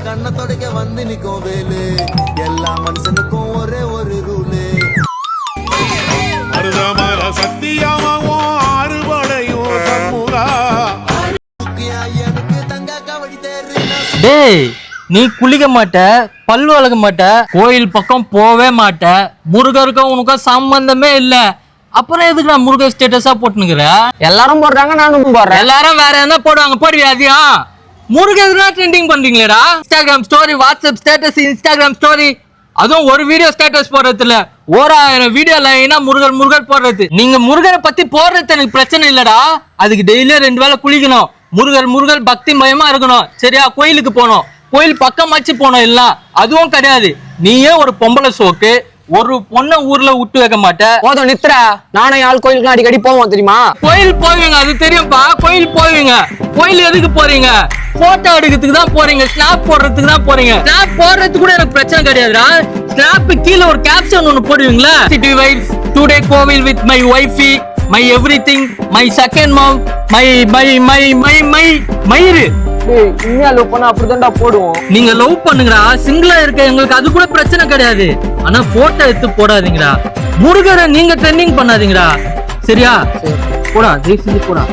கண்ண தொடக்க வந்து நிக்கும் வேலு எல்லா மனுஷனுக்கும் ஒரே ஒரு ரூலு அருதமர சத்தியமாவும் ஆறுபடையும் சண்முகா எனக்கு தங்க கவடி தேர்றி டேய் நீ குளிக்க மாட்ட பல்லு வளர்க்க மாட்ட கோயில் பக்கம் போவே மாட்ட முருகருக்கும் உனக்கும் சம்பந்தமே இல்ல அப்புறம் எதுக்கு நான் முருகர் ஸ்டேட்டஸா போட்டுனுக்குற எல்லாரும் போடுறாங்க நானும் போடுறேன். எல்லாரும் வேற என்ன போடுவாங்க போடுவியா அதிகம் முருகர் தான் ட்ரெண்டிங் பண்றீங்களேடா Instagram story WhatsApp status Instagram story அதுவும் ஒரு வீடியோ ஸ்டேட்டஸ் போடுறது இல்ல 1000 வீடியோ லைனா முருகர் முருகர் போடுறது நீங்க முருகரை பத்தி போடுறது எனக்கு பிரச்சனை இல்லடா அதுக்கு டெய்லியும் 2 வேளை குளிக்கணும் முருகர் முருகர் பக்தி மயமா இருக்கணும் சரியா கோயிலுக்கு போகணும் கோயில் பக்கமாச்சு போனோம் இல்ல அதுவும் கிடையாது நீயே ஒரு பொம்பளை சோக்கு ஒரு பொண்ணை ஊர்ல விட்டு வைக்க மாட்ட போதும் நித்ரா நானும் ஆள் கோயிலுக்கு அடிக்கடி போவோம் தெரியுமா கோயில் போவீங்க அது தெரியும்பா கோயில் போவீங்க கோயில் எதுக்கு போறீங்க போட்டோ எடுக்கிறதுக்கு தான் போறீங்க ஸ்னாப் போடுறதுக்கு தான் போறீங்க ஸ்னாப் போடுறதுக்கு கூட எனக்கு பிரச்சனை கிடையாதுடா ஸ்னாப் கீழே ஒரு கேப்ஷன் ஒன்னு போடுவீங்களா சிட்டி வைஸ் டுடே கோவில் with my wifey my everything my second mom my my my my my மயிறு இனியா லவ் பண்ணா அப்படிதான்டா போடுவோம் நீங்க லவ் பண்ணுங்கடா சிங்கிளா இருக்க எங்களுக்கு அது கூட பிரச்சனை கிடையாது ஆனா போட்டோ எடுத்து போடாதீங்கடா முருகரை நீங்க ட்ரெண்டிங் பண்ணாதீங்கடா சரியா போடா தயவு செஞ்சு போடா